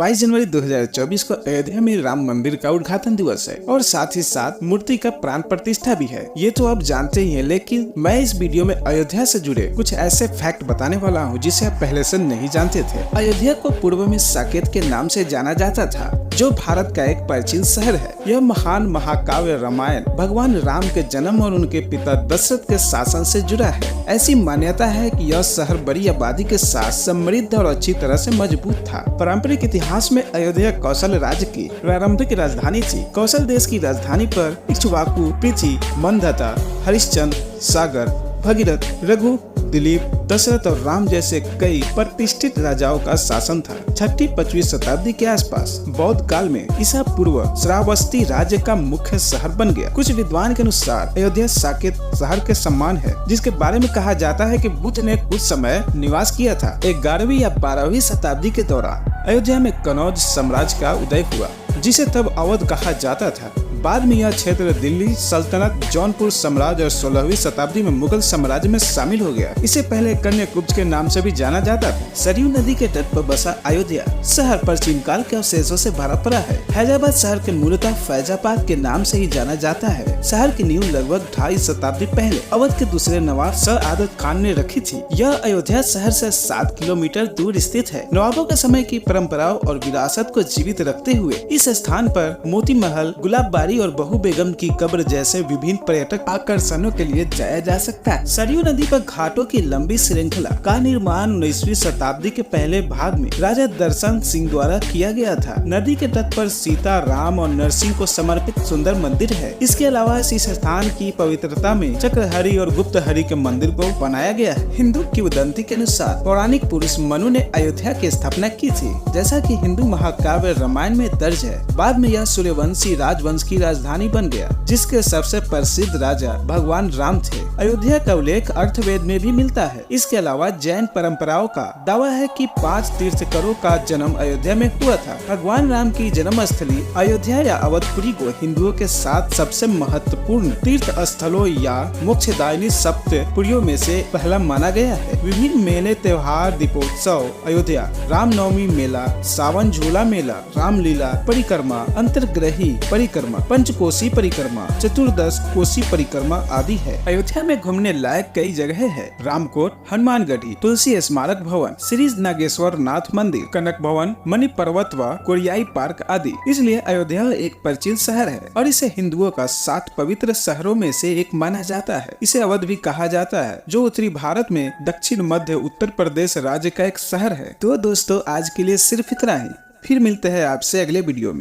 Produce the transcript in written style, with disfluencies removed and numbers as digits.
22 जनवरी 2024 को अयोध्या में राम मंदिर का उद्घाटन दिवस है और साथ ही साथ मूर्ति का प्राण प्रतिष्ठा भी है। ये तो आप जानते ही हैं, लेकिन मैं इस वीडियो में अयोध्या से जुड़े कुछ ऐसे फैक्ट बताने वाला हूँ जिसे आप पहले से नहीं जानते थे। अयोध्या को पूर्व में साकेत के नाम से जाना जाता था, जो भारत का एक प्राचीन शहर है। यह महान महाकाव्य रामायण भगवान राम के जन्म और उनके पिता दशरथ के शासन से जुड़ा है। ऐसी मान्यता है कि यह शहर बड़ी आबादी के साथ समृद्ध और अच्छी तरह से मजबूत था। पारंपरिक इतिहास में अयोध्या कौशल राज्य की प्रारंभिक राजधानी थी। कौशल देश की राजधानी पर इक्ष्वाकु, पृथ्वी, मंदता, हरिश्चंद्र, सागर, भगीरथ, रघु, दिलीप, दशरथ और राम जैसे कई प्रतिष्ठित राजाओं का शासन था। 6वीं-5वीं शताब्दी के आसपास बौद्ध काल में ईसा पूर्व श्रावस्ती राज्य का मुख्य शहर बन गया। कुछ विद्वान के अनुसार अयोध्या साकेत शहर के समान है, जिसके बारे में कहा जाता है कि बुद्ध ने कुछ समय निवास किया था। 11वीं या 12वीं शताब्दी के दौरान अयोध्या में कनौज साम्राज्य का उदय हुआ, जिसे तब अवध कहा जाता था। बाद में यह क्षेत्र दिल्ली सल्तनत, जौनपुर साम्राज्य और 16वीं शताब्दी में मुगल साम्राज्य में शामिल हो गया। इसे पहले कन्याकुब्ज के नाम से भी जाना जाता था। सरयू नदी के तट पर बसा अयोध्या शहर प्राचीन काल के अवशेषों से भरा पड़ा है। हैदराबाद शहर के मूलतः फैजाबाद के नाम से ही जाना जाता है। शहर की नींव लगभग 2.5 शताब्दी पहले अवध के दूसरे नवाब सर आदत खान ने रखी थी। यह अयोध्या शहर से 7 किलोमीटर दूर स्थित है। नवाबों के समय की परंपराओं और विरासत को जीवित रखते हुए इस स्थान पर मोती महल, गुलाबबाड़ी और बहू बेगम की कब्र जैसे विभिन्न पर्यटक आकर्षणों के लिए जाया जा सकता है। सरयू नदी पर घाटों की लंबी श्रृंखला का निर्माण 19वीं शताब्दी के पहले भाग में राजा दर्शन सिंह द्वारा किया गया था। नदी के तट पर सीता, राम और नरसिंह को समर्पित सुंदर मंदिर है। इसके अलावा इस स्थान की पवित्रता में चक्रहरि और गुप्तहरि के मंदिर को बनाया गया है। हिंदू किंवदंती के अनुसार पौराणिक पुरुष मनु ने अयोध्या की स्थापना की थी, जैसा कि हिंदू महाकाव्य रामायण में दर्ज है। बाद में यह सूर्यवंशी राजवंश की राजधानी बन गया, जिसके सबसे प्रसिद्ध राजा भगवान राम थे। अयोध्या का उल्लेख अर्थवेद में भी मिलता है। इसके अलावा जैन परंपराओं का दावा है कि 5 तीर्थंकरों का जन्म अयोध्या में हुआ था। भगवान राम की जन्म स्थली अयोध्या या अवधपुरी को हिंदुओं के साथ सबसे महत्वपूर्ण तीर्थ स्थलों या मोक्षदायिनी सप्तपुरियों में से पहला माना गया है। विभिन्न मेले, त्योहार, दीपोत्सव, अयोध्या रामनवमी मेला, सावन झूला मेला, रामलीला परिक्रमा, अंतर्ग्रही परिक्रमा, पंचकोसी परिक्रमा, चतुर्दश कोसी परिक्रमा आदि है। अयोध्या में घूमने लायक कई जगह है। रामकोट, हनुमानगढ़ी, तुलसी स्मारक भवन, श्री नागेश्वर नाथ मंदिर, कनक भवन, मणि पर्वत व कोरियाई पार्क आदि। इसलिए अयोध्या एक प्राचीन शहर है और इसे हिंदुओं का 7 पवित्र शहरों में से एक माना जाता है। इसे अवध भी कहा जाता है, जो उत्तरी भारत में दक्षिण मध्य उत्तर प्रदेश राज्य का एक शहर है। तो दोस्तों, आज के लिए सिर्फ इतना ही। फिर मिलते हैं आपसे अगले वीडियो में।